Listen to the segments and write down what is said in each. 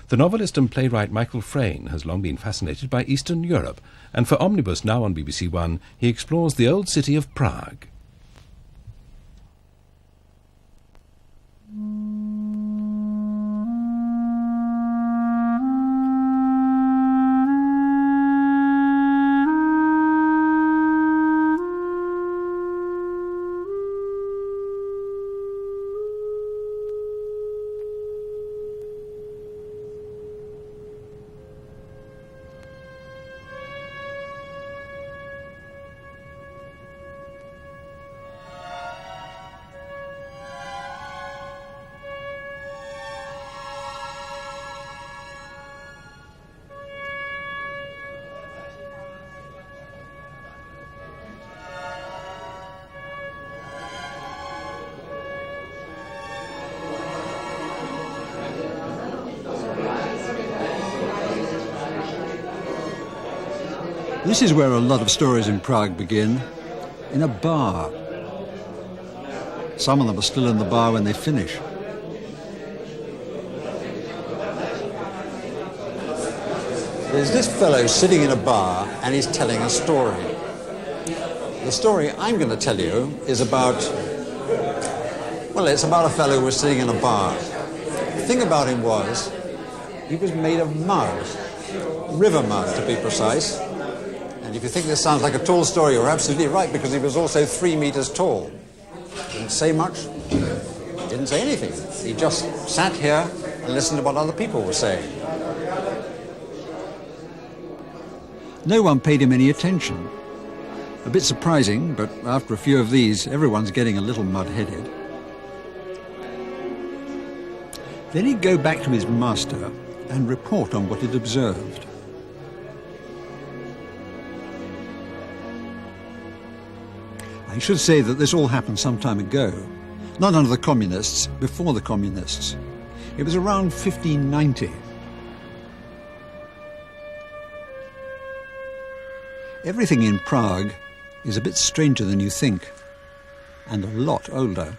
The novelist and playwright Michael Frayn has long been fascinated by Eastern Europe, and for Omnibus now on BBC One, he explores the old city of Prague. This is where a lot of stories in Prague begin, in a bar. Some of them are still in the bar when they finish. There's this fellow sitting in a bar and he's telling a story. The story I'm going to tell you is about, well, it's about a fellow who was sitting in a bar. The thing about him was, he was made of mud, river mud to be precise. And if you think this sounds like a tall story, you're absolutely right, because he was also 3 meters tall. Didn't say much, didn't say anything. He just sat here and listened to what other people were saying. No one paid him any attention. A bit surprising, but after a few of these, everyone's getting a little mud-headed. Then he'd go back to his master and report on what he'd observed. I should say that this all happened some time ago, not under the communists, before the communists. It was around 1590. Everything in Prague is a bit stranger than you think, and a lot older.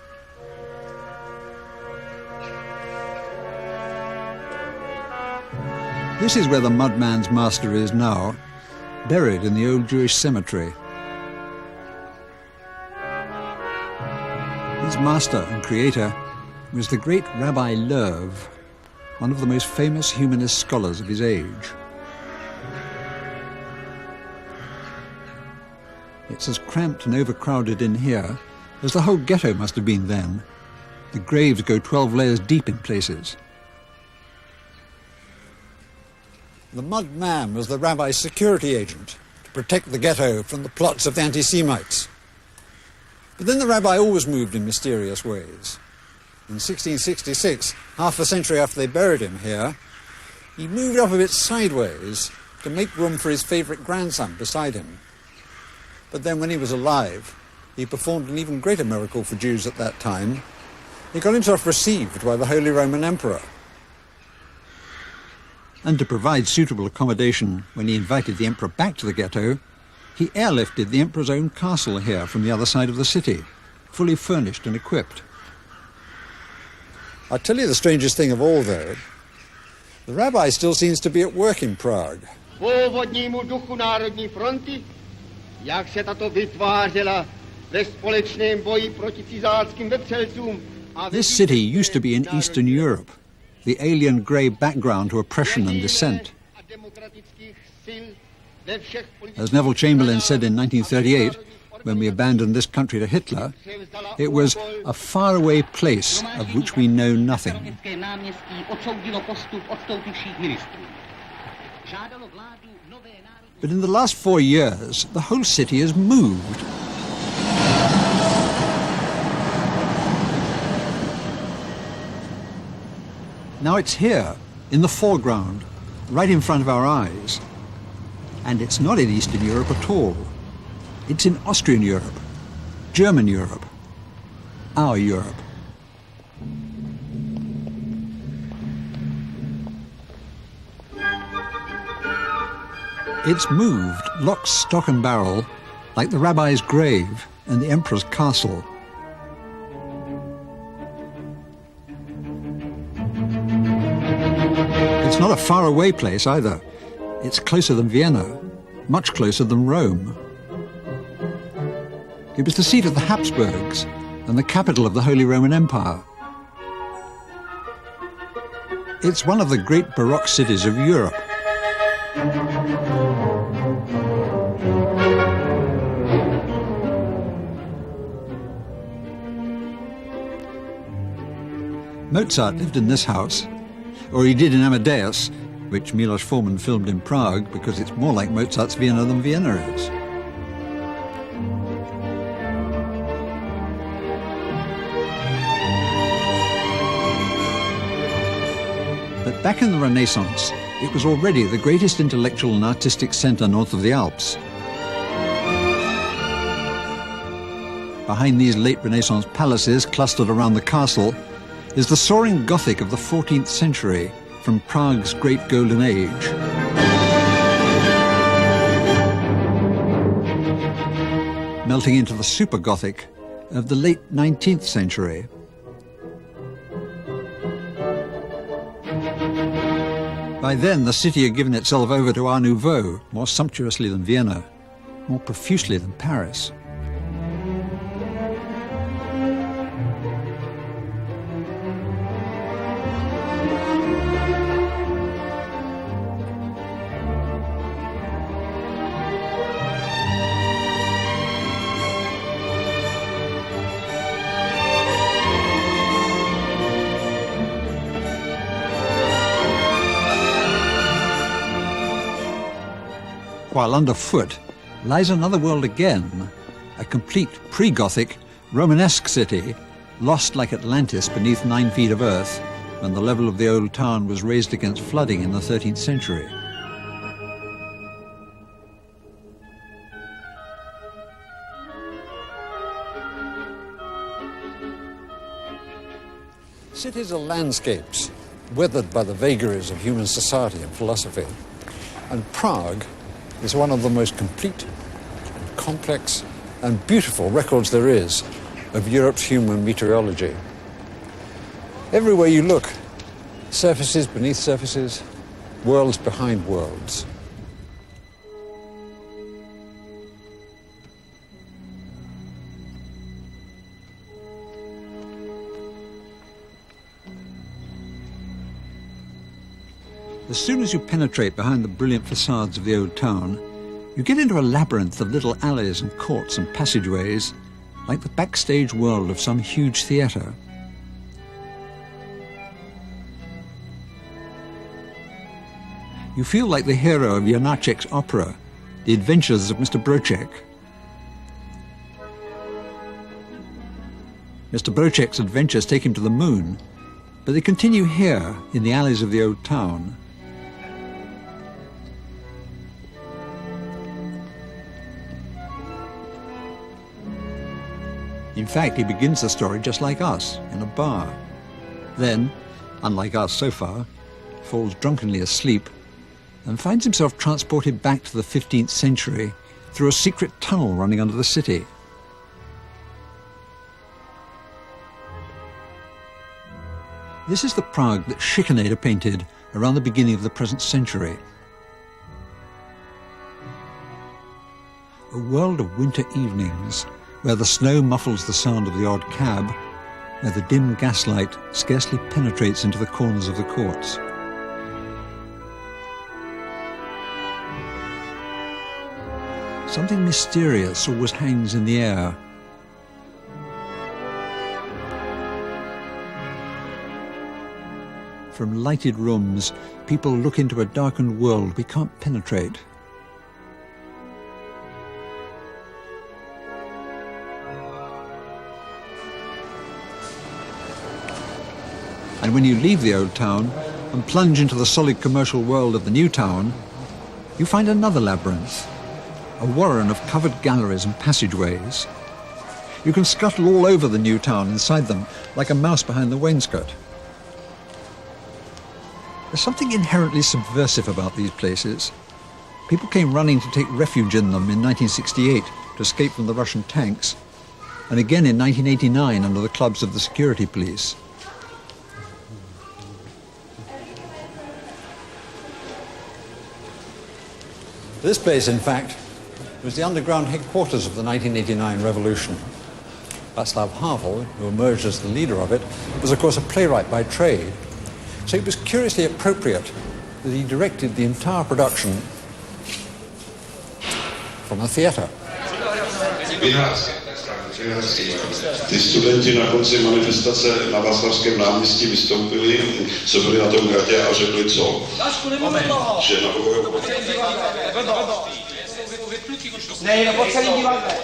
This is where the mudman's master is now, buried in the old Jewish cemetery. His master and creator was the great Rabbi Lerv, one of the most famous humanist scholars of his age. It's as cramped and overcrowded in here as the whole ghetto must have been then. The graves go 12 layers deep in places. The mud man was the rabbi's security agent to protect the ghetto from the plots of the anti-Semites. But then the rabbi always moved in mysterious ways. In 1666, half a century after they buried him here, he moved up a bit sideways to make room for his favourite grandson beside him. But then when he was alive, he performed an even greater miracle for Jews at that time. He got himself received by the Holy Roman Emperor. And to provide suitable accommodation when he invited the emperor back to the ghetto, he airlifted the emperor's own castle here from the other side of the city, fully furnished and equipped. I'll tell you the strangest thing of all, though. The rabbi still seems to be at work in Prague. Původnímu duchu Národní fronty, jak se tato vytvářela ve společném boji proti cizáckým vetřelcům. This city used to be in Eastern Europe, the alien grey background to oppression and dissent. As Neville Chamberlain said in 1938, when we abandoned this country to Hitler, it was a faraway place of which we know nothing. But in the last 4 years, the whole city has moved. Now it's here, in the foreground, right in front of our eyes. And it's not in Eastern Europe at all. It's in Austrian Europe, German Europe, our Europe. It's moved lock, stock and barrel, like the rabbi's grave and the emperor's castle. It's It's not a faraway place either. It's closer than Vienna, much closer than Rome. It was the seat of the Habsburgs and the capital of the Holy Roman Empire. It's one of the great Baroque cities of Europe. Mozart lived in this house, or he did in Amadeus, which Milos Forman filmed in Prague because it's more like Mozart's Vienna than Vienna is. But back in the Renaissance, it was already the greatest intellectual and artistic centre north of the Alps. Behind these late Renaissance palaces clustered around the castle is the soaring Gothic of the 14th century from Prague's Great Golden Age. Melting into the Super Gothic of the late 19th century. By then, the city had given itself over to Art Nouveau, more sumptuously than Vienna, more profusely than Paris. While underfoot lies another world again, a complete pre-Gothic, Romanesque city, lost like Atlantis beneath 9 feet of earth when the level of the old town was raised against flooding in the 13th century. Cities are landscapes, weathered by the vagaries of human society and philosophy, and Prague is one of the most complete, and complex and beautiful records there is of Europe's human meteorology. Everywhere you look, surfaces beneath surfaces, worlds behind worlds. As soon as you penetrate behind the brilliant facades of the old town, you get into a labyrinth of little alleys and courts and passageways, like the backstage world of some huge theatre. You feel like the hero of Janacek's opera, The Adventures of Mr. Broček. Mr. Broček's adventures take him to the moon, but they continue here in the alleys of the old town. In fact, he begins the story just like us, in a bar. Then, unlike us so far, falls drunkenly asleep and finds himself transported back to the 15th century through a secret tunnel running under the city. This is the Prague that Schikaneder painted around the beginning of the present century. A world of winter evenings, where the snow muffles the sound of the odd cab, where the dim gaslight scarcely penetrates into the corners of the courts. Something mysterious always hangs in the air. From lighted rooms, people look into a darkened world we can't penetrate. And when you leave the old town and plunge into the solid commercial world of the new town, you find another labyrinth, a warren of covered galleries and passageways. You can scuttle all over the new town inside them, like a mouse behind the wainscot. There's something inherently subversive about these places. People came running to take refuge in them in 1968 to escape from the Russian tanks, and again in 1989 under the clubs of the security police. This place, in fact, was the underground headquarters of the 1989 revolution. Václav Havel, who emerged as the leader of it, was of course a playwright by trade. So it was curiously appropriate that he directed the entire production from a theatre. Ty studenti na konci manifestace na Václavském náměstí vystoupili, co byli na tom hradě a řekli co? Že na Ne, no po celý divadle.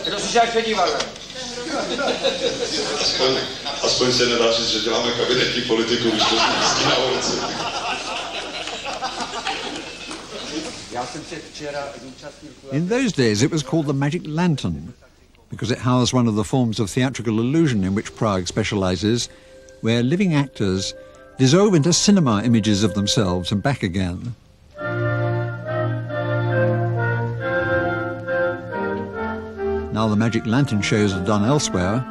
Je to slyšák před divadlem. Aspoň se nedá říct, že děláme kabinetní politiku, když to zjistí na ulici. In those days it was called the Magic Lantern because it housed one of the forms of theatrical illusion in which Prague specialises, where living actors dissolve into cinema images of themselves and back again. Now the Magic Lantern shows are done elsewhere,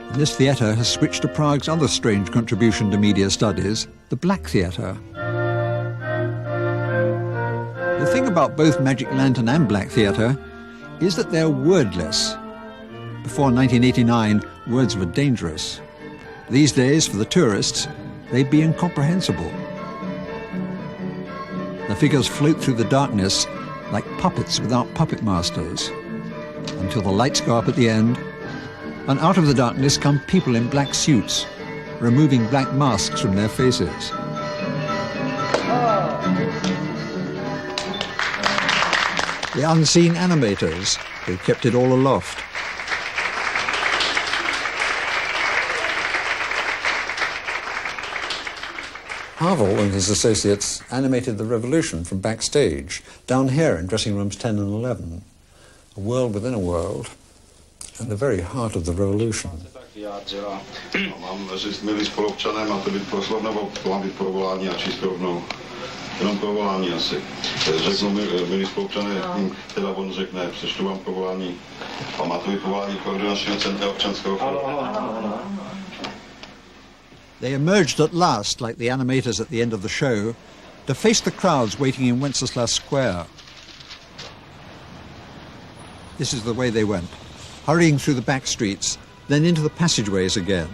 and this theatre has switched to Prague's other strange contribution to media studies, the Black Theatre. The thing about both Magic Lantern and Black Theatre is that they're wordless. Before 1989, words were dangerous. These days, for the tourists, they'd be incomprehensible. The figures float through the darkness like puppets without puppet masters, until the lights go up at the end, and out of the darkness come people in black suits, removing black masks from their faces. The unseen animators who kept it all aloft. Havel and his associates animated the revolution from backstage, down here in dressing rooms 10 and 11. A world within a world, and the very heart of the revolution. Mám říct, milí spolupčané, máte být proslov, nebo mám být provolání a číst rovnou? Jenom provolání asi. Řeknu, milí spolupčané, teda on řekne, přečtu vám provolání. A máte být provolání Koordinačního centra občanského fóra. They emerged at last, like the animators at the end of the show, to face the crowds waiting in Wenceslas Square. This is the way they went, hurrying through the back streets, then into the passageways again.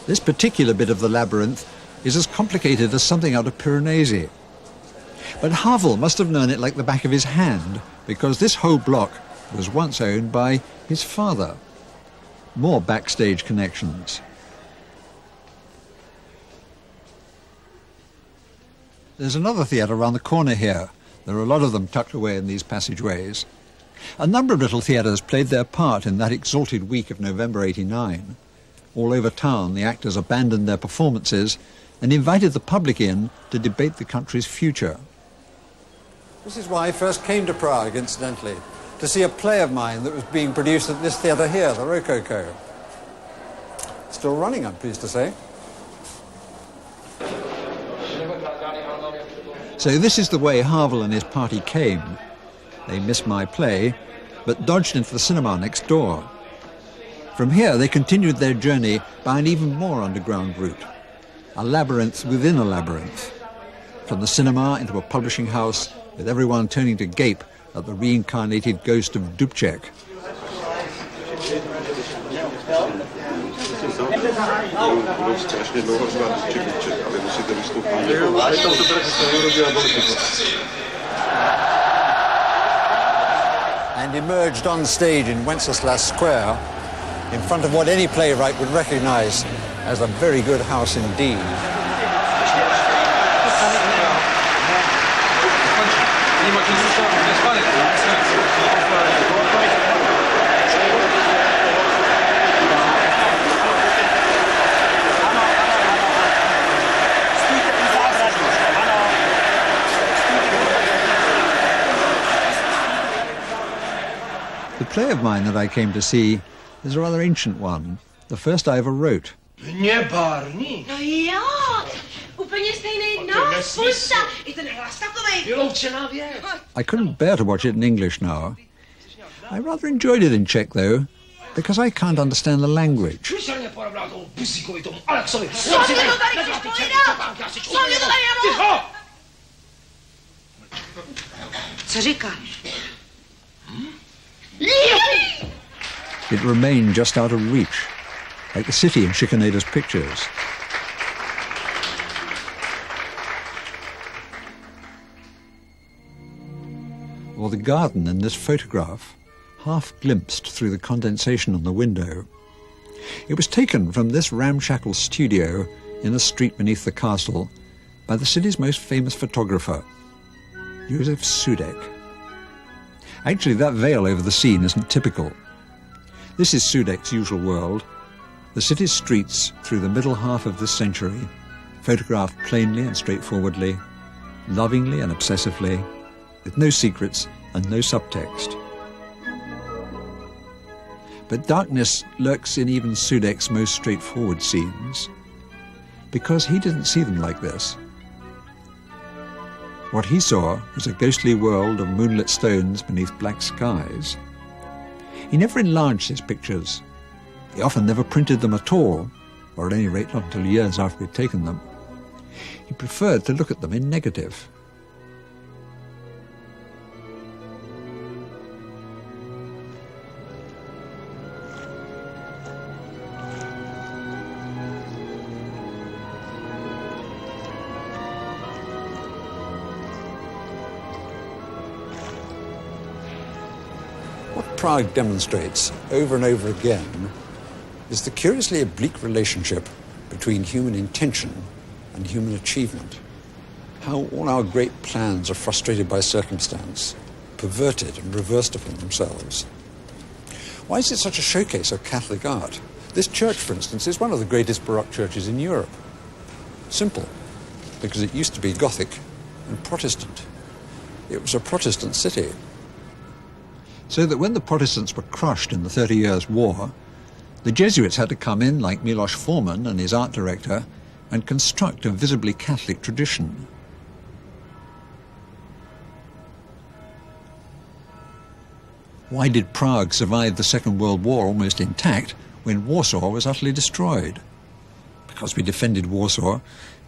This particular bit of the labyrinth is as complicated as something out of Piranesi. But Havel must have known it like the back of his hand, because this whole block was once owned by his father. More backstage connections. There's another theatre around the corner here. There are a lot of them tucked away in these passageways. A number of little theatres played their part in that exalted week of November '89. All over town, the actors abandoned their performances and invited the public in to debate the country's future. This is why I first came to Prague, incidentally, to see a play of mine that was being produced at this theatre here, the Rococo. Still running, I'm pleased to say. So this is the way Havel and his party came. They missed my play, but dodged into the cinema next door. From here, they continued their journey by an even more underground route, a labyrinth within a labyrinth. From the cinema into a publishing house, with everyone turning to gape at the reincarnated ghost of Dubček. And emerged on stage in Wenceslas Square, in front of what any playwright would recognize as a very good house indeed. The play of mine that I came to see is a rather ancient one, the first I ever wrote. Nebárný? No jo, úplně stejný nos, spousta. I ten hlas takovej. Vyloučená věc. I couldn't bear to watch it in English now. I rather enjoyed it in Czech, though, because I can't understand the language. Co říkáš? It remained just out of reach, like the city in Schikaneder's pictures. Or the garden in this photograph, half glimpsed through the condensation on the window. It was taken from this ramshackle studio in a street beneath the castle by the city's most famous photographer, Josef Sudek. Actually, that veil over the scene isn't typical. This is Sudek's usual world, the city's streets through the middle half of this century, photographed plainly and straightforwardly, lovingly and obsessively, with no secrets and no subtext. But darkness lurks in even Sudek's most straightforward scenes, because he didn't see them like this. What he saw was a ghostly world of moonlit stones beneath black skies. He never enlarged his pictures. He often never printed them at all, or at any rate not until years after he'd taken them. He preferred to look at them in negative. Prague demonstrates over and over again is the curiously oblique relationship between human intention and human achievement. How all our great plans are frustrated by circumstance, perverted and reversed upon themselves. Why is it such a showcase of Catholic art? This church, for instance, is one of the greatest Baroque churches in Europe. Simple, because it used to be Gothic and Protestant. It was a Protestant city. So that when the Protestants were crushed in the 30 Years' War, the Jesuits had to come in, like Miloš Forman and his art director, and construct a visibly Catholic tradition. Why did Prague survive the Second World War almost intact when Warsaw was utterly destroyed? Because we defended Warsaw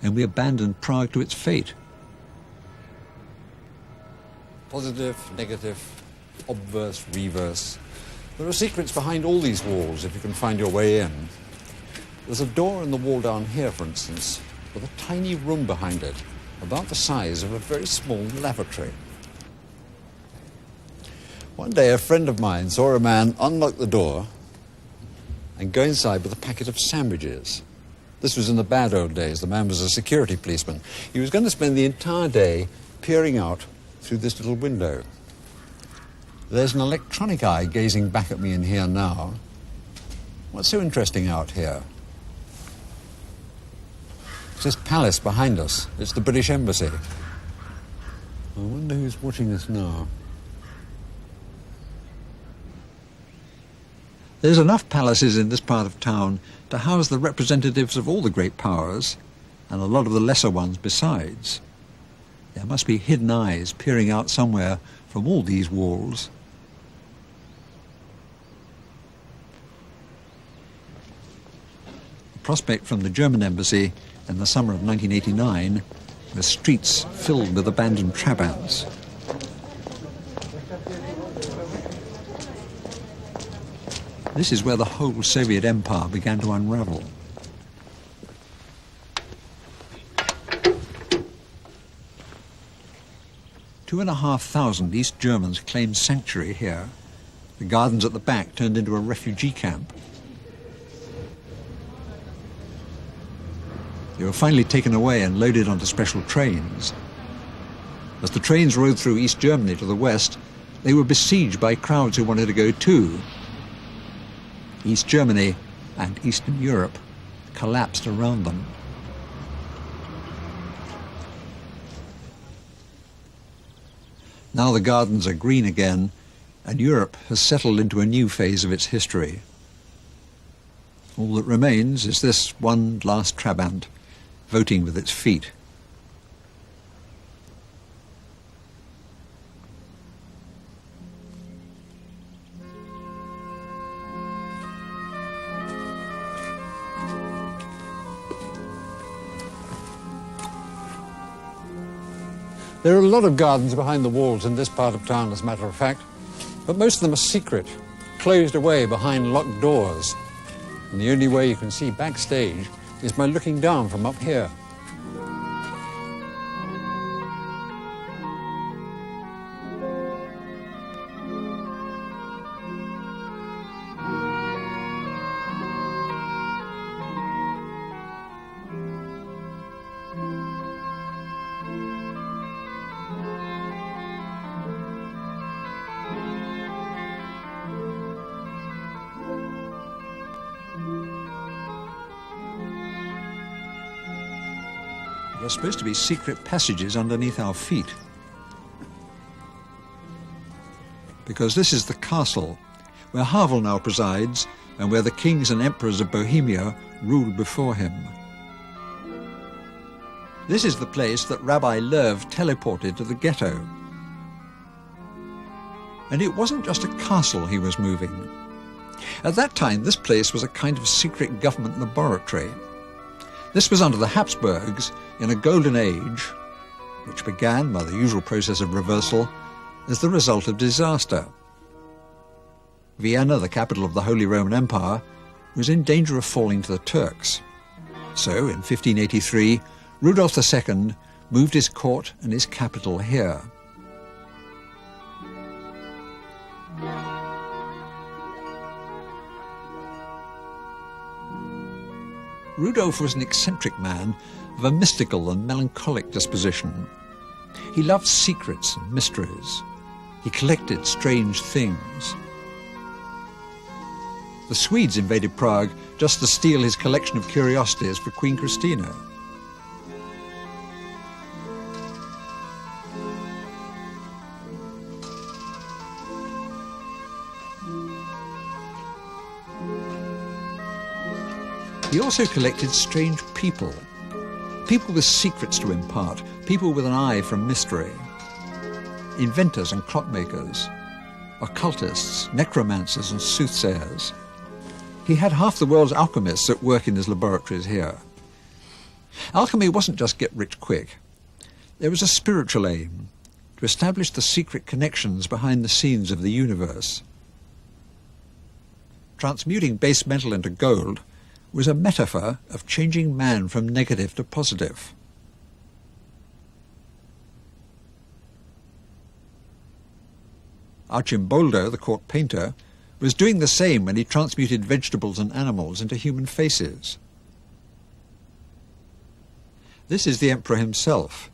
and we abandoned Prague to its fate. Positive, negative, obverse, reverse. There are secrets behind all these walls if you can find your way in. There's a door in the wall down here, for instance, with a tiny room behind it, about the size of a very small lavatory. One day a friend of mine saw a man unlock the door and go inside with a packet of sandwiches. This was in the bad old days. The man was a security policeman. He was going to spend the entire day peering out through this little window. There's an electronic eye gazing back at me in here now. What's so interesting out here? It's this palace behind us. It's the British Embassy. I wonder who's watching us now. There's enough palaces in this part of town to house the representatives of all the great powers, and a lot of the lesser ones besides. There must be hidden eyes peering out somewhere from all these walls. The prospect from the German embassy in the summer of 1989 was streets filled with abandoned trabants. This is where the whole Soviet empire began to unravel. Two 2,500 East Germans claimed sanctuary here. The gardens at the back turned into a refugee camp. They were finally taken away and loaded onto special trains. As the trains rode through East Germany to the west, they were besieged by crowds who wanted to go too. East Germany and Eastern Europe collapsed around them. Now the gardens are green again, and Europe has settled into a new phase of its history. All that remains is this one last Trabant, voting with its feet. There are a lot of gardens behind the walls in this part of town, as a matter of fact, but most of them are secret, closed away behind locked doors. And the only way you can see backstage is by looking down from up here. There are supposed to be secret passages underneath our feet. Because this is the castle where Havel now presides and where the kings and emperors of Bohemia ruled before him. This is the place that Rabbi Lev teleported to the ghetto. And it wasn't just a castle he was moving. At that time, this place was a kind of secret government laboratory. This was under the Habsburgs in a golden age, which began by the usual process of reversal as the result of disaster. Vienna, the capital of the Holy Roman Empire, was in danger of falling to the Turks. So, in 1583, Rudolf II moved his court and his capital here. Rudolf was an eccentric man of a mystical and melancholic disposition. He loved secrets and mysteries. He collected strange things. The Swedes invaded Prague just to steal his collection of curiosities for Queen Christina. He also collected strange people. People with secrets to impart, people with an eye for mystery. Inventors and clockmakers, occultists, necromancers and soothsayers. He had half the world's alchemists at work in his laboratories here. Alchemy wasn't just get rich quick. There was a spiritual aim, to establish the secret connections behind the scenes of the universe. Transmuting base metal into gold was a metaphor of changing man from negative to positive. Archimboldo, the court painter, was doing the same when he transmuted vegetables and animals into human faces. This is the emperor himself.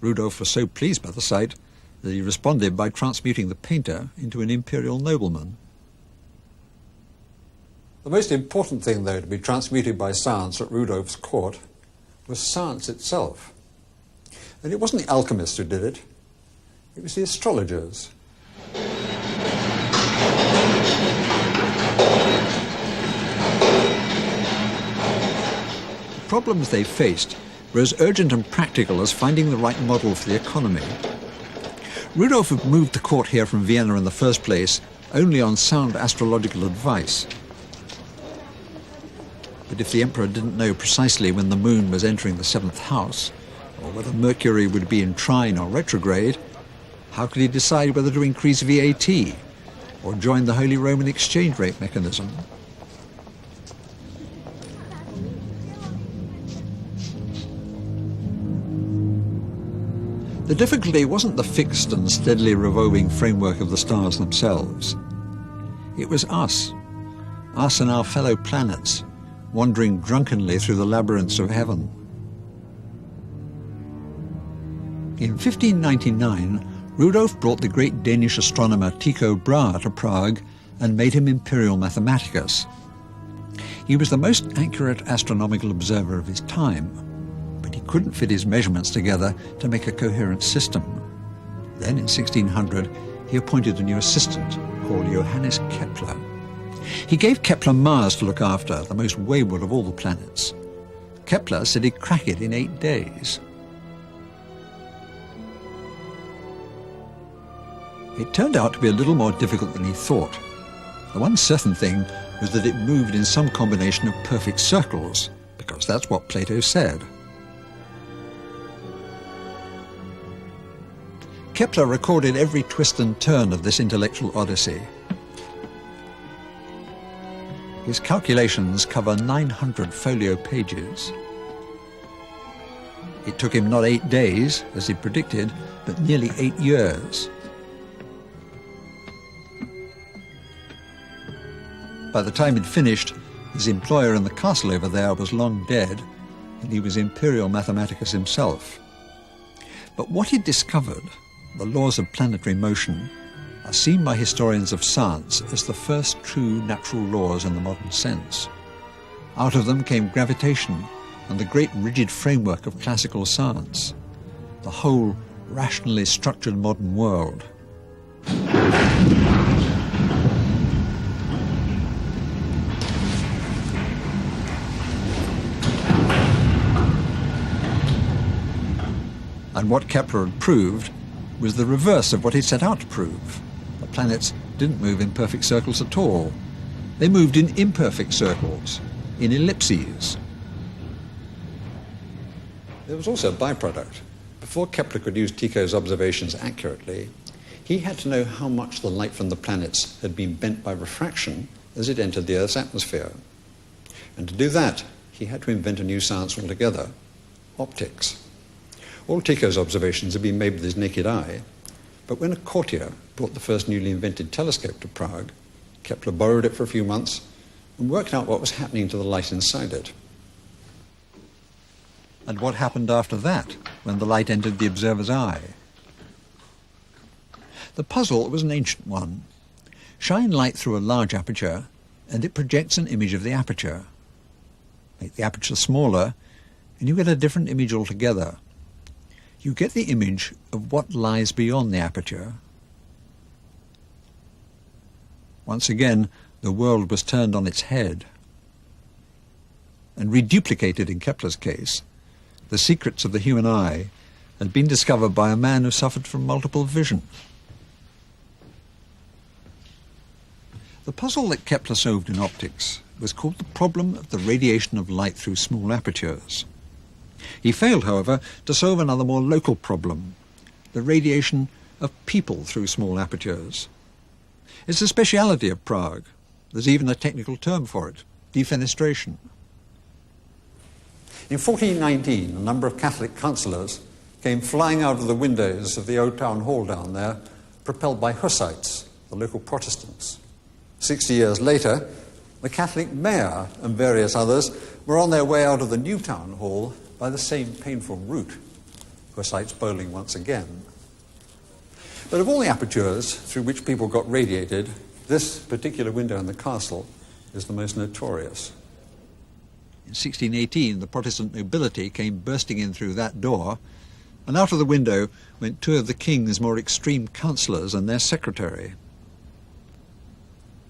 Rudolf was so pleased by the sight that he responded by transmuting the painter into an imperial nobleman. The most important thing, though, to be transmuted by science at Rudolf's court was science itself. And it wasn't the alchemists who did it, it was the astrologers. The problems they faced were as urgent and practical as finding the right model for the economy. Rudolf had moved the court here from Vienna in the first place only on sound astrological advice. But if the emperor didn't know precisely when the moon was entering the 7th house, or whether Mercury would be in trine or retrograde, how could he decide whether to increase VAT or join the Holy Roman exchange rate mechanism? The difficulty wasn't the fixed and steadily revolving framework of the stars themselves. It was us and our fellow planets, wandering drunkenly through the labyrinths of heaven. In 1599, Rudolf brought the great Danish astronomer Tycho Brahe to Prague and made him imperial mathematicus. He was the most accurate astronomical observer of his time, but he couldn't fit his measurements together to make a coherent system. Then, in 1600, he appointed a new assistant called Johannes Kepler. He gave Kepler Mars to look after, the most wayward of all the planets. Kepler said he'd crack it in 8 days. It turned out to be a little more difficult than he thought. The one certain thing was that it moved in some combination of perfect circles, because that's what Plato said. Kepler recorded every twist and turn of this intellectual odyssey. His calculations cover 900 folio pages. It took him not 8 days, as he predicted, but nearly 8 years. By the time he'd finished, his employer in the castle over there was long dead, and he was imperial mathematicus himself. But what he'd discovered, the laws of planetary motion, are seen by historians of science as the first true natural laws in the modern sense. Out of them came gravitation and the great rigid framework of classical science, the whole rationally structured modern world. And what Kepler had proved was the reverse of what he set out to prove. The planets didn't move in perfect circles at all. They moved in imperfect circles, in ellipses. There was also a byproduct. Before Kepler could use Tycho's observations accurately, he had to know how much the light from the planets had been bent by refraction as it entered the Earth's atmosphere. And to do that, he had to invent a new science altogether, optics. All Tycho's observations had been made with his naked eye, but when a courtier brought the first newly invented telescope to Prague, Kepler borrowed it for a few months and worked out what was happening to the light inside it. And what happened after that, when the light entered the observer's eye? The puzzle was an ancient one. Shine light through a large aperture, and it projects an image of the aperture. Make the aperture smaller, and you get a different image altogether. You get the image of what lies beyond the aperture. Once again, the world was turned on its head. And reduplicated in Kepler's case, the secrets of the human eye had been discovered by a man who suffered from multiple vision. The puzzle that Kepler solved in optics was called the problem of the radiation of light through small apertures. He failed, however, to solve another more local problem, the radiation of people through small apertures. It's a speciality of Prague. There's even a technical term for it, defenestration. In 1419, a number of Catholic councillors came flying out of the windows of the old town hall down there, propelled by Hussites, the local Protestants. 60 years later, the Catholic mayor and various others were on their way out of the new town hall by the same painful route, Hussites bowling once again. But of all the apertures through which people got radiated, this particular window in the castle is the most notorious. In 1618, the Protestant nobility came bursting in through that door, and out of the window went two of the king's more extreme councillors and their secretary.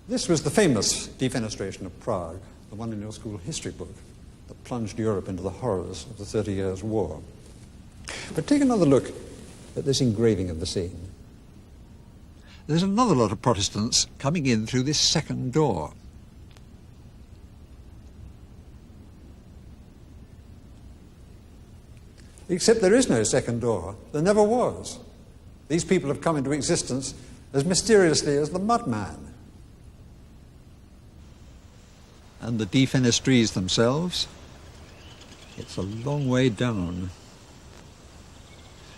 This was the famous defenestration of Prague, the one in your school history book, that plunged Europe into the horrors of the 30 Years' War. But take another look at this engraving of the scene. There's another lot of Protestants coming in through this second door. Except there is no second door. There never was. These people have come into existence as mysteriously as the mudman. And the defenestries themselves? It's a long way down.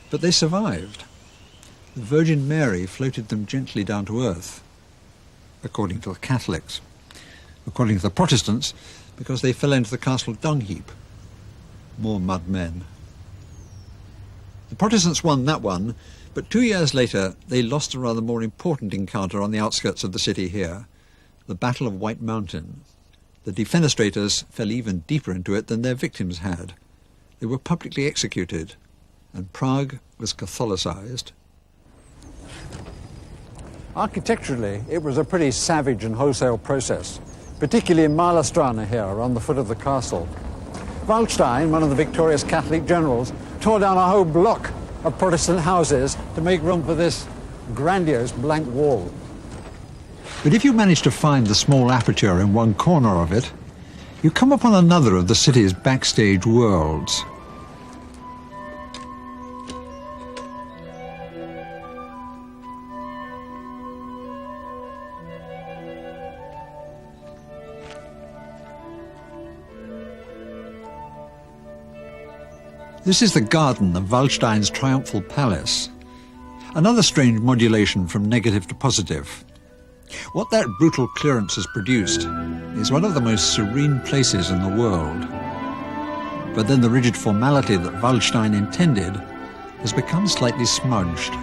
But they survived. The Virgin Mary floated them gently down to earth, according to the Catholics. According to the Protestants, because they fell into the castle dung heap. More mudmen. The Protestants won that one, but 2 years later they lost a rather more important encounter on the outskirts of the city here, the Battle of White Mountain. The defenestrators fell even deeper into it than their victims had. They were publicly executed, and Prague was Catholicized. Architecturally, it was a pretty savage and wholesale process, particularly in Malastrana here, on the foot of the castle. Waldstein, one of the victorious Catholic generals, tore down a whole block of Protestant houses to make room for this grandiose blank wall. But if you manage to find the small aperture in one corner of it, you come upon another of the city's backstage worlds. This is the garden of Waldstein's triumphal palace. Another strange modulation from negative to positive. What that brutal clearance has produced is one of the most serene places in the world. But then the rigid formality that Waldstein intended has become slightly smudged.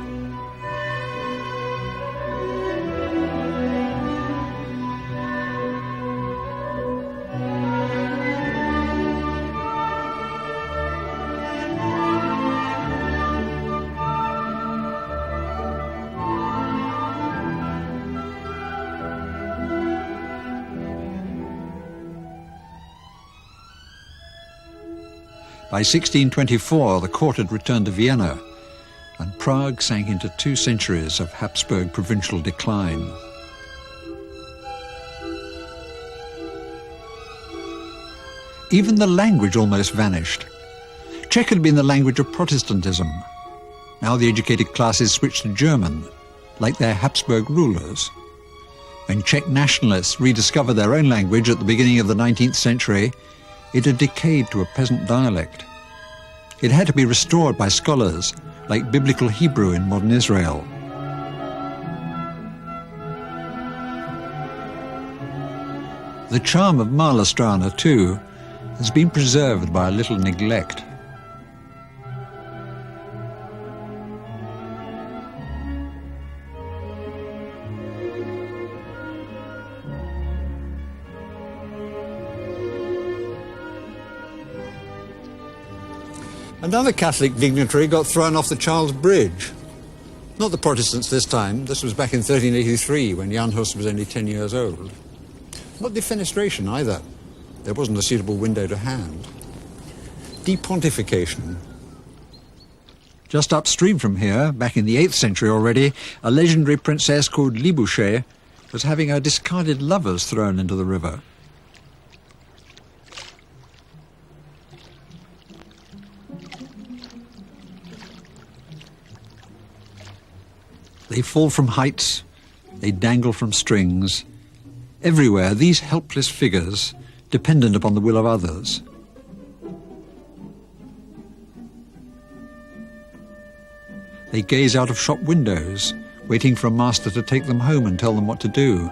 By 1624, the court had returned to Vienna, and Prague sank into 2 centuries of Habsburg provincial decline. Even the language almost vanished. Czech had been the language of Protestantism. Now the educated classes switched to German, like their Habsburg rulers. When Czech nationalists rediscovered their own language at the beginning of the 19th century, it had decayed to a peasant dialect. It had to be restored by scholars like Biblical Hebrew in modern Israel. The charm of Malerstrana, too, has been preserved by a little neglect. Another Catholic dignitary got thrown off the Charles Bridge. Not the Protestants this time. This was back in 1383 when Jan Hus was only 10 years old. Not defenestration either. There wasn't a suitable window to hand. Depontification. Just upstream from here, back in the 8th century already, a legendary princess called Libouche was having her discarded lovers thrown into the river. They fall from heights, they dangle from strings. Everywhere, these helpless figures, dependent upon the will of others. They gaze out of shop windows, waiting for a master to take them home and tell them what to do.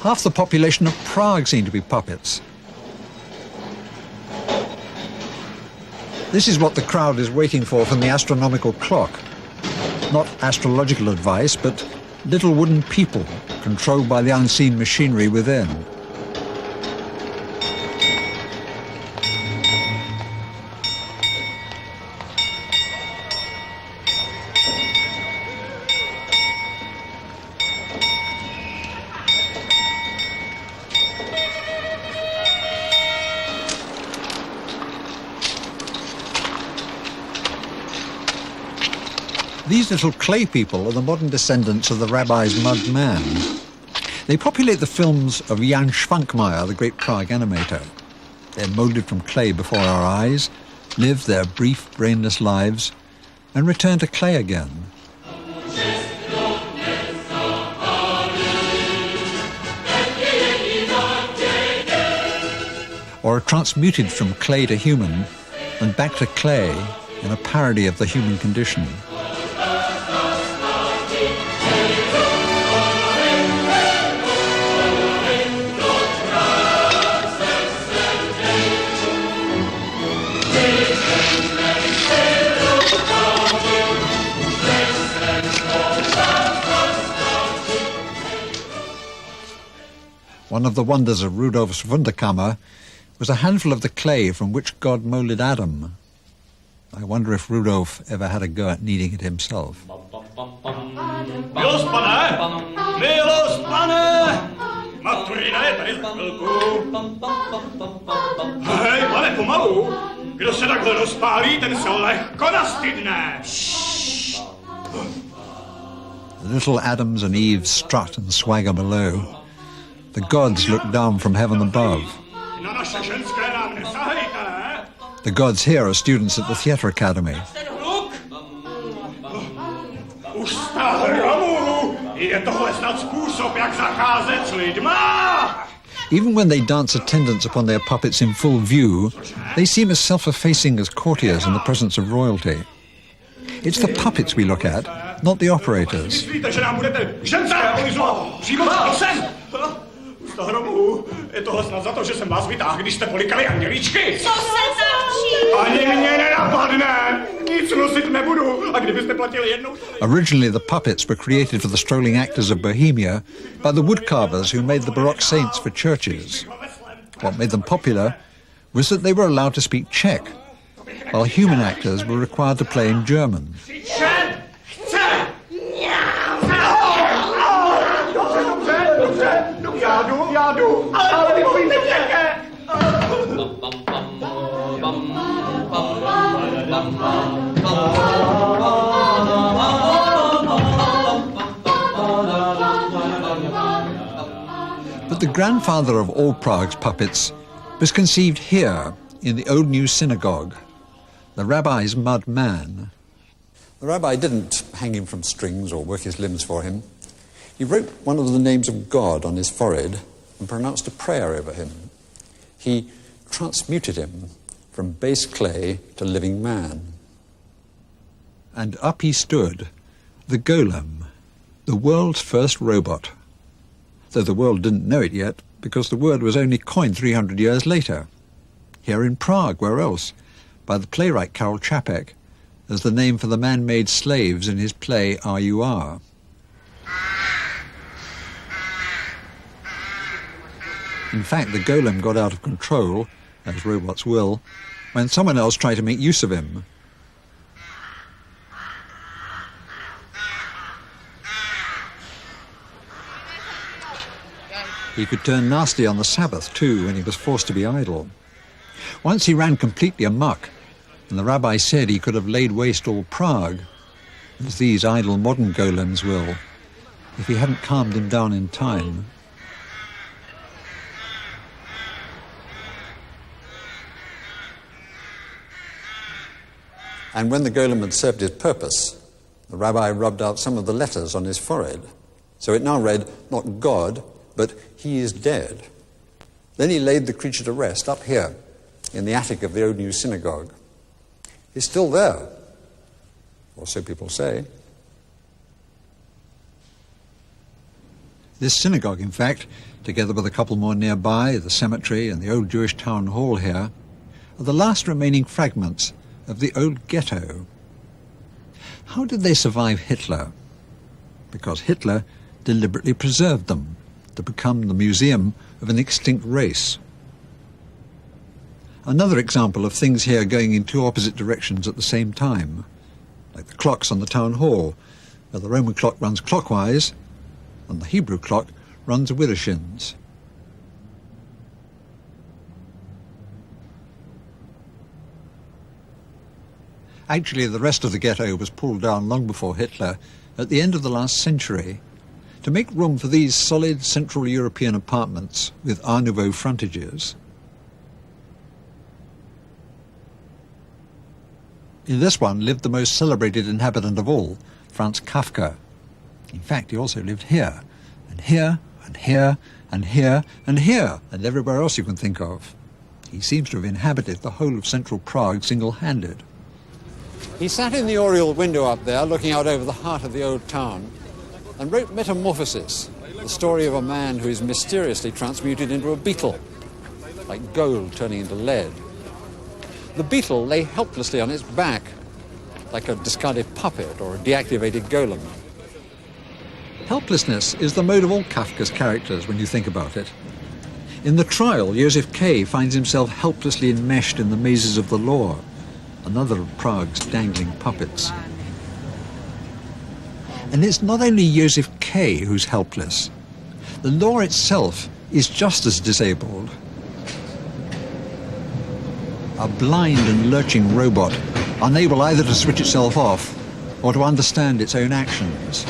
Half the population of Prague seem to be puppets. This is what the crowd is waiting for from the astronomical clock. Not astrological advice, but little wooden people controlled by the unseen machinery within. These little clay people are the modern descendants of the rabbi's mud man. They populate the films of Jan Schwankmajer, the great Prague animator. They're moulded from clay before our eyes, live their brief, brainless lives, and return to clay again. Or are transmuted from clay to human and back to clay in a parody of the human condition. One of the wonders of Rudolf's Wunderkammer was a handful of the clay from which God moulded Adam. I wonder if Rudolf ever had a go at kneading it himself. Milosť, pane, Milost, pane! Maturina je tady za chvilku. Hej, pane, pomalu. Kdo se takhle rozpálí, ten se lehko nastydne. The little Adams and Eve strut and swagger below. The gods look down from heaven above. Na naše ženské nám nesahejte. The gods here are students at the Theatre Academy. Už sta hromu! Je tohle snad způsob, jak zacházet s lidma? Even when they dance attendance upon their puppets in full view, they seem as self-effacing as courtiers in the presence of royalty. It's the puppets we look at, not the operators. Myslíte, že nám budete žence polizovat přímo sem? Usta hromu, je tohle snad za to, že jsem vás vytáhl, když jste polikali andělíčky? Co se zavří? Ani mě nenapadne! Nic nosit nebudu, a kdybyste platili jednou... Originally, the puppets were created for the strolling actors of Bohemia by the woodcarvers who made the Baroque saints for churches. What made them popular was that they were allowed to speak Czech, while human actors were required to play in German. Já jdu, ale vy mluvíte Čeché! But the grandfather of all Prague's puppets was conceived here in the Old New Synagogue, the rabbi's mud man. The rabbi didn't hang him from strings or work his limbs for him. He wrote one of the names of God on his forehead and pronounced a prayer over him. He transmuted him from base clay to living man. And up he stood, the golem, the world's first robot. Though the world didn't know it yet, because the word was only coined 300 years later. Here in Prague, where else? By the playwright Karel Čapek, as the name for the man-made slaves in his play R.U.R. In fact, the golem got out of control, as robots will, when someone else tried to make use of him. He could turn nasty on the Sabbath, too, when he was forced to be idle. Once he ran completely amok, and the rabbi said he could have laid waste all Prague, as these idle modern golems will, if he hadn't calmed him down in time. And when the golem had served his purpose, the rabbi rubbed out some of the letters on his forehead. So it now read, not God, but he is dead. Then he laid the creature to rest up here, in the attic of the Old New Synagogue. He's still there, or so people say. This synagogue, in fact, together with a couple more nearby, the cemetery and the old Jewish town hall here, are the last remaining fragments of the old ghetto. How did they survive Hitler? Because Hitler deliberately preserved them to become the museum of an extinct race. Another example of things here going in two opposite directions at the same time, like the clocks on the town hall, where the Roman clock runs clockwise and the Hebrew clock runs widdershins. Actually, the rest of the ghetto was pulled down long before Hitler, at the end of the last century, to make room for these solid Central European apartments with Art Nouveau frontages. In this one lived the most celebrated inhabitant of all, Franz Kafka. In fact, he also lived here, and here, and here, and here, and here, and everywhere else you can think of. He seems to have inhabited the whole of central Prague single-handed. He sat in the oriel window up there, looking out over the heart of the old town, and wrote Metamorphosis, the story of a man who is mysteriously transmuted into a beetle, like gold turning into lead. The beetle lay helplessly on its back, like a discarded puppet or a deactivated golem. Helplessness is the mode of all Kafka's characters when you think about it. In the trial, Joseph K. finds himself helplessly enmeshed in the mazes of the law, another of Prague's dangling puppets. And it's not only Joseph K. who's helpless. The law itself is just as disabled. A blind and lurching robot, unable either to switch itself off or to understand its own actions.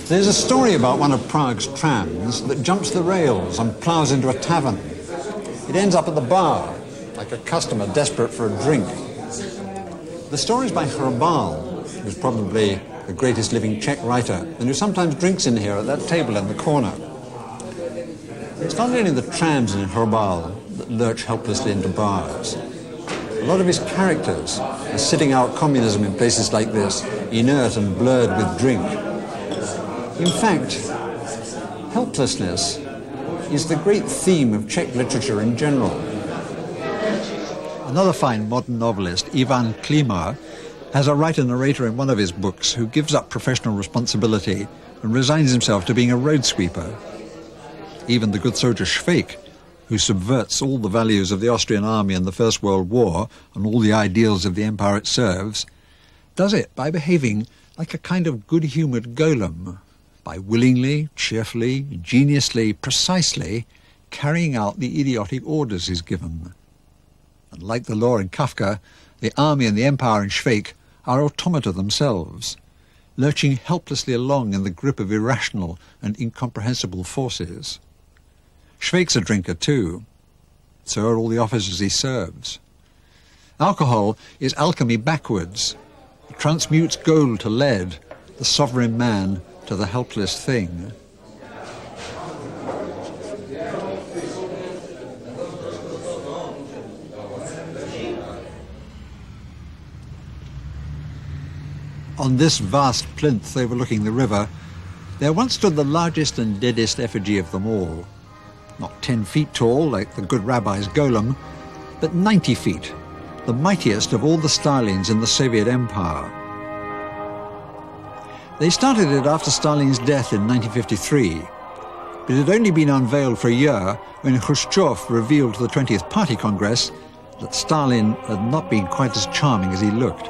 There's a story about one of Prague's trams that jumps the rails and ploughs into a tavern. It ends up at the bar, like a customer desperate for a drink. The story's by Hrabal, who's probably the greatest living Czech writer, and who sometimes drinks in here at that table in the corner. It's not only the trams in Hrabal that lurch helplessly into bars. A lot of his characters are sitting out communism in places like this, inert and blurred with drink. In fact, helplessness is the great theme of Czech literature in general. Another fine modern novelist, Ivan Klima, has a writer-narrator in one of his books who gives up professional responsibility and resigns himself to being a road sweeper. Even the good soldier Švejk, who subverts all the values of the Austrian army in the First World War and all the ideals of the empire it serves, does it by behaving like a kind of good-humoured golem, by willingly, cheerfully, ingeniously, precisely carrying out the idiotic orders he's given. And like the law in Kafka, the army and the empire in Švejk are automata themselves, lurching helplessly along in the grip of irrational and incomprehensible forces. Švejk's a drinker too. So are all the officers he serves. Alcohol is alchemy backwards. It transmutes gold to lead, the sovereign man to the helpless thing. On this vast plinth overlooking the river, there once stood the largest and deadest effigy of them all. Not 10 feet tall, like the good rabbi's golem, but 90 feet, the mightiest of all the Stalins in the Soviet Empire. They started it after Stalin's death in 1953, but it had only been unveiled for a year when Khrushchev revealed to the 20th Party Congress that Stalin had not been quite as charming as he looked.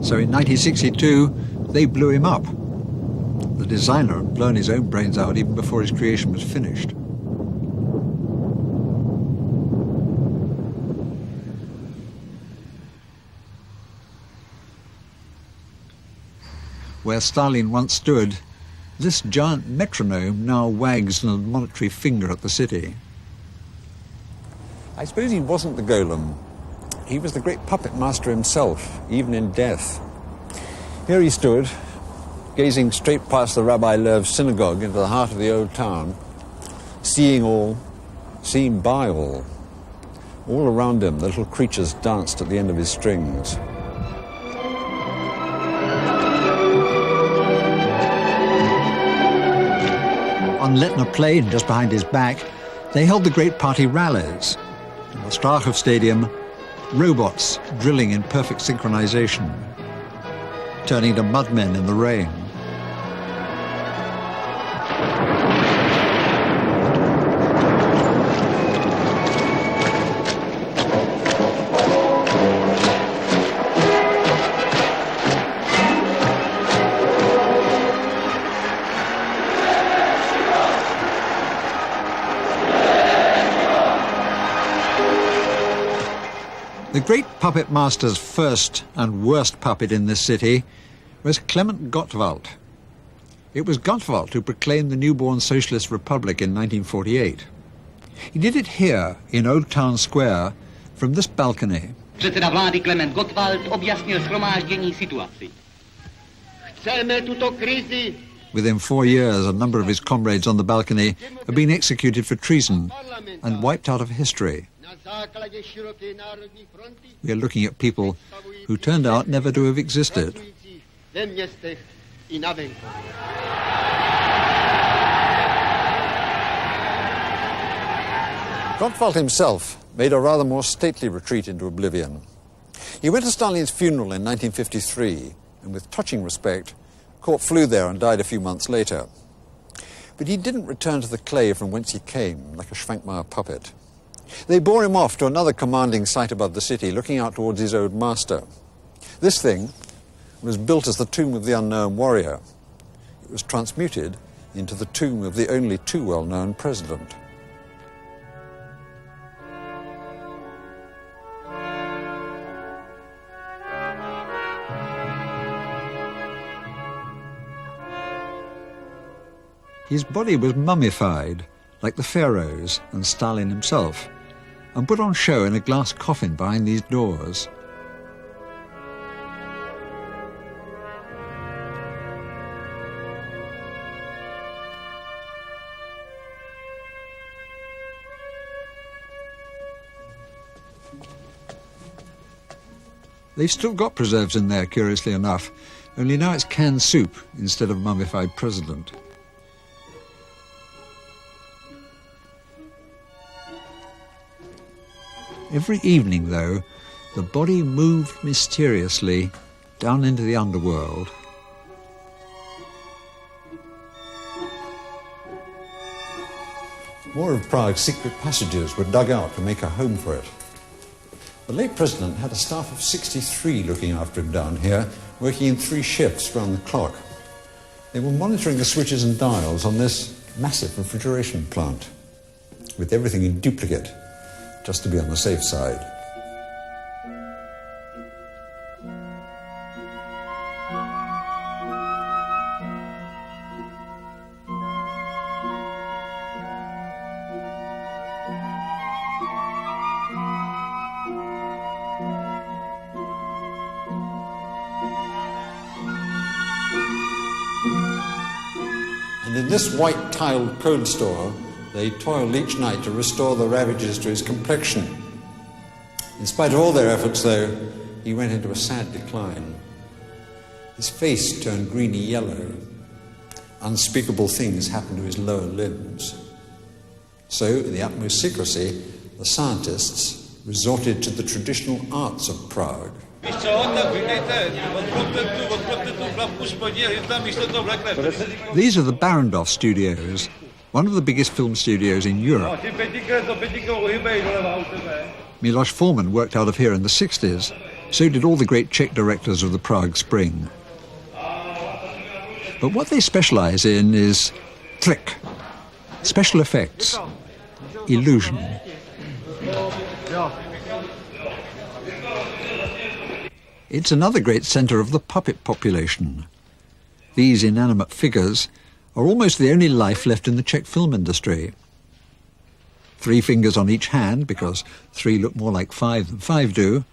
So in 1962, they blew him up. The designer had blown his own brains out even before his creation was finished. Where Stalin once stood, this giant metronome now wags an admonitory finger at the city. I suppose he wasn't the golem. He was the great puppet master himself, even in death. Here he stood, gazing straight past the Rabbi Lev's synagogue into the heart of the old town, seeing all, seen by all. All around him, the little creatures danced at the end of his strings. On Letna Plain, just behind his back, they held the great party rallies. In the Strachov Stadium, robots drilling in perfect synchronization, turning to mudmen in the rain. The great puppet master's first and worst puppet in this city was Clement Gottwald. It was Gottwald who proclaimed the newborn Socialist Republic in 1948. He did it here, in Old Town Square, from this balcony. Předseda vlády Klement Gottwald objasnil shromáždění situaci. Chceme tuto krizi. Within 4 years, a number of his comrades on the balcony had been executed for treason and wiped out of history. We are looking at people who turned out never to have existed. Gottwald himself made a rather more stately retreat into oblivion. He went to Stalin's funeral in 1953 and with touching respect Caught flu there and died a few months later. But he didn't return to the clay from whence he came, like a Schwenkmeyer puppet. They bore him off to another commanding site above the city, looking out towards his old master. This thing was built as the tomb of the unknown warrior. It was transmuted into the tomb of the only too well-known president. His body was mummified, like the pharaohs and Stalin himself, and put on show in a glass coffin behind these doors. They've still got preserves in there, curiously enough, only now it's canned soup instead of mummified president. Every evening, though, the body moved mysteriously down into the underworld. More of Prague's secret passages were dug out to make a home for it. The late president had a staff of 63 looking after him down here, working in 3 shifts round the clock. They were monitoring the switches and dials on this massive refrigeration plant, with everything in duplicate, just to be on the safe side. And in this white-tiled cold store, they toiled each night to restore the ravages to his complexion. In spite of all their efforts, though, he went into a sad decline. His face turned greeny yellow. Unspeakable things happened to his lower limbs. So, in the utmost secrecy, the scientists resorted to the traditional arts of Prague. These are the Barrandov studios, one of the biggest film studios in Europe. Miloš Forman worked out of here in the 60s, so did all the great Czech directors of the Prague Spring. But what they specialize in is trick, special effects, illusion. It's another great centre of the puppet population. These inanimate figures are almost the only life left in the Czech film industry. 3 fingers on each hand, because 3 look more like 5 than 5 do,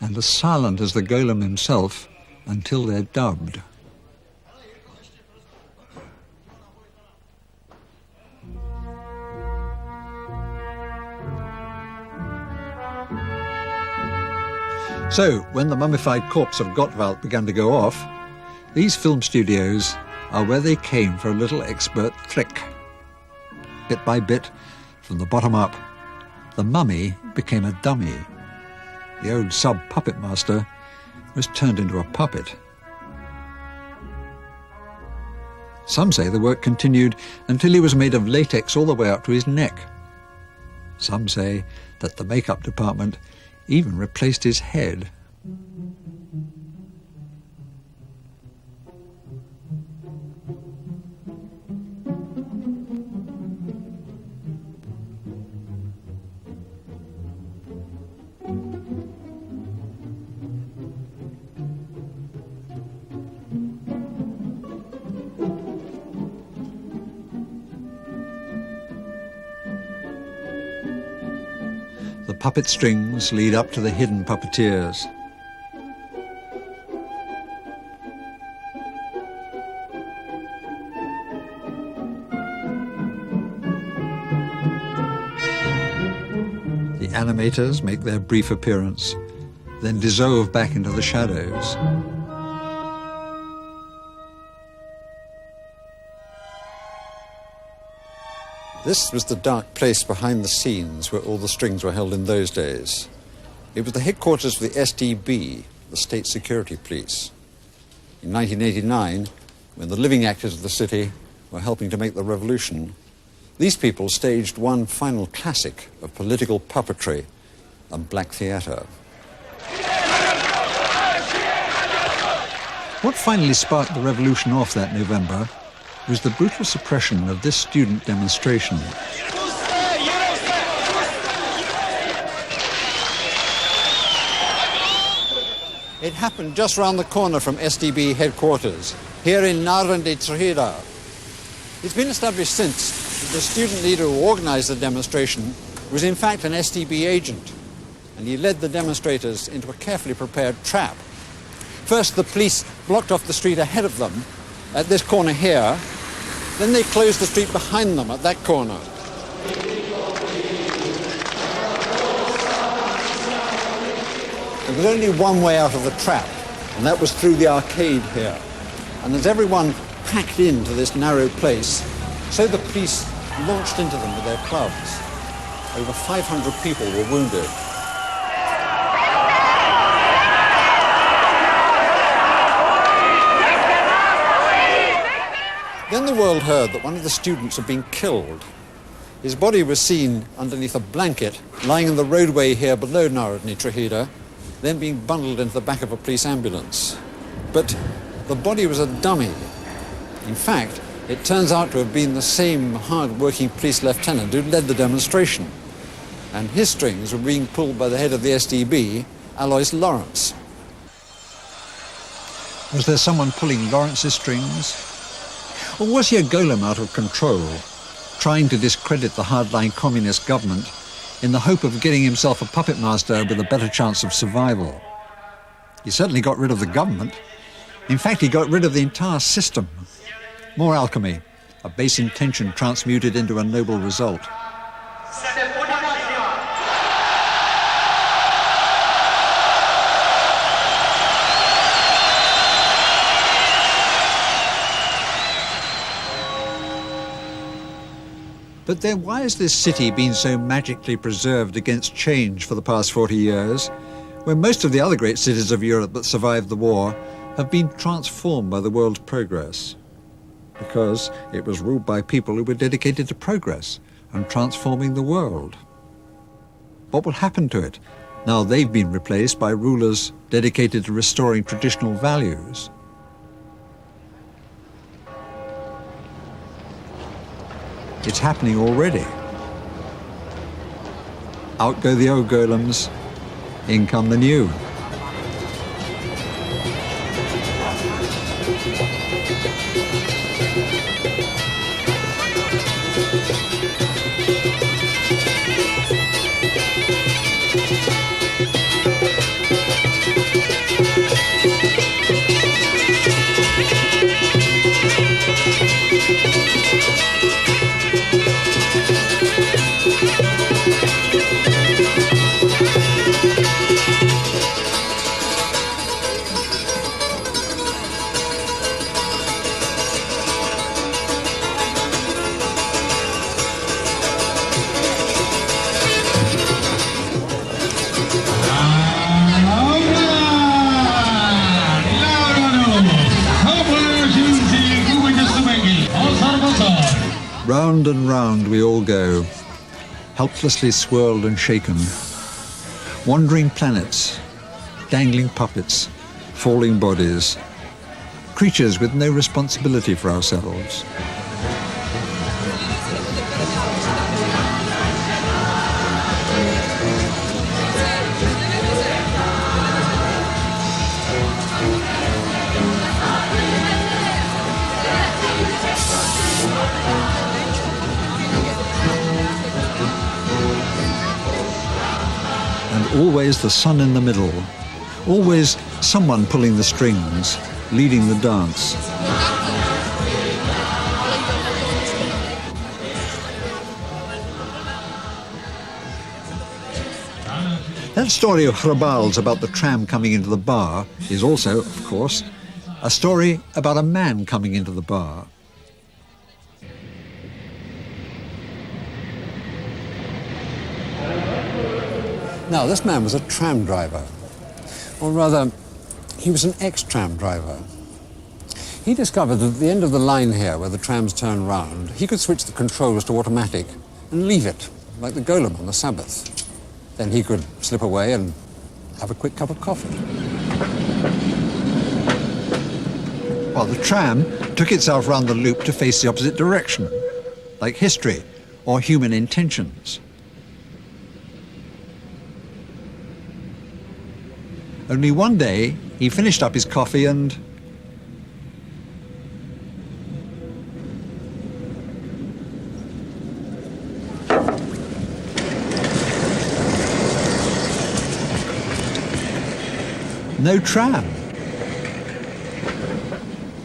and as silent as the golem himself until they're dubbed. So, when the mummified corpse of Gottwald began to go off, these film studios are where they came for a little expert trick. Bit by bit, from the bottom up, the mummy became a dummy. The old sub-puppet master was turned into a puppet. Some say the work continued until he was made of latex all the way up to his neck. Some say that the makeup department even replaced his head. The puppet strings lead up to the hidden puppeteers. The animators make their brief appearance, then dissolve back into the shadows. This was the dark place behind the scenes where all the strings were held in those days. It was the headquarters of the STB, the State Security Police. In 1989, when the living actors of the city were helping to make the revolution, these people staged one final classic of political puppetry, a black theatre. What finally sparked the revolution off that November was the brutal suppression of this student demonstration. It happened just round the corner from SDB headquarters, here in Národní třída. It's been established since that the student leader who organised the demonstration was in fact an SDB agent, and he led the demonstrators into a carefully prepared trap. First, the police blocked off the street ahead of them at this corner here. Then they closed the street behind them at that corner. There was only one way out of the trap, and that was through the arcade here. And as everyone packed into this narrow place, so the police launched into them with their clubs. Over 500 people were wounded. Then the world heard that one of the students had been killed. His body was seen underneath a blanket lying in the roadway here below Národní třída, then being bundled into the back of a police ambulance. But the body was a dummy. In fact, it turns out to have been the same hard-working police lieutenant who led the demonstration. And his strings were being pulled by the head of the SDB, Alois Lawrence. Was there someone pulling Lawrence's strings? Or was he a golem out of control, trying to discredit the hardline communist government in the hope of getting himself a puppet master with a better chance of survival? He certainly got rid of the government. In fact, he got rid of the entire system. More alchemy, a base intention transmuted into a noble result. But then why has this city been so magically preserved against change for the past 40 years, when most of the other great cities of Europe that survived the war have been transformed by the world's progress? Because it was ruled by people who were dedicated to progress and transforming the world. What will happen to it now they've been replaced by rulers dedicated to restoring traditional values? It's happening already. Out go the old golems, in come the new. Round and round we all go, helplessly swirled and shaken. Wandering planets, dangling puppets, falling bodies, creatures with no responsibility for ourselves. Always the sun in the middle, always someone pulling the strings, leading the dance. That story of Hrabal's about the tram coming into the bar is also, of course, a story about a man coming into the bar. Now, this man was a tram driver, or rather, he was an ex-tram driver. He discovered that at the end of the line here, where the trams turn round, he could switch the controls to automatic and leave it, like the golem on the Sabbath. Then he could slip away and have a quick cup of coffee. Well, the tram took itself round the loop to face the opposite direction, like history or human intentions. Only one day, he finished up his coffee and... no tram.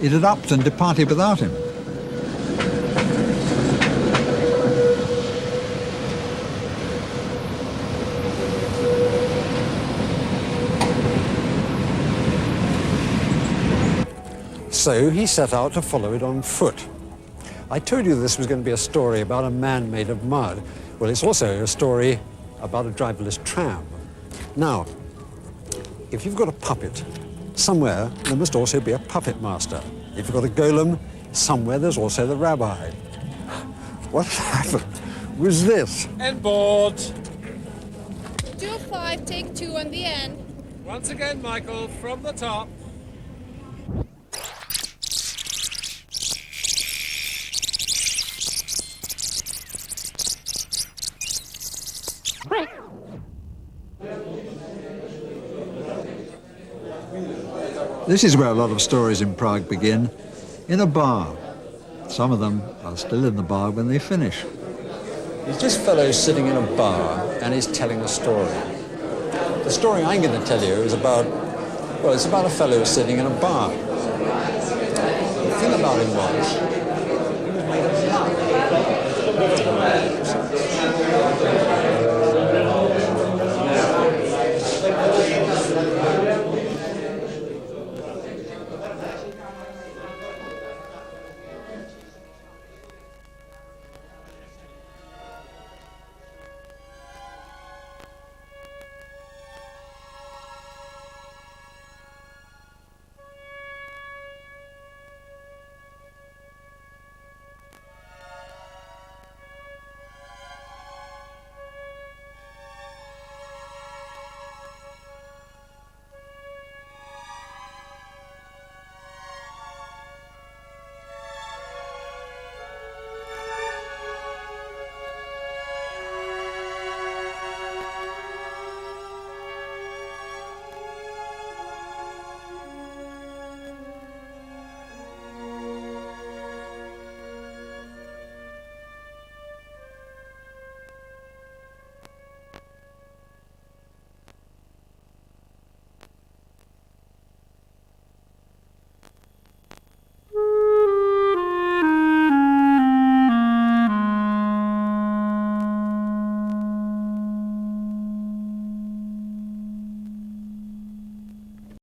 It had upped and departed without him. So he set out to follow it on foot. I told you this was going to be a story about a man made of mud. Well, it's also a story about a driverless tram. Now, if you've got a puppet, somewhere there must also be a puppet master. If you've got a golem, somewhere there's also the rabbi. What happened was this. And board. 2-5, take 2 on the end. Once again, Michael, from the top. This is where a lot of stories in Prague begin, in a bar. Some of them are still in the bar when they finish. There's this fellow sitting in a bar and he's telling a story. The story I'm going to tell you is about, well, it's about a fellow sitting in a bar. The thing about him was,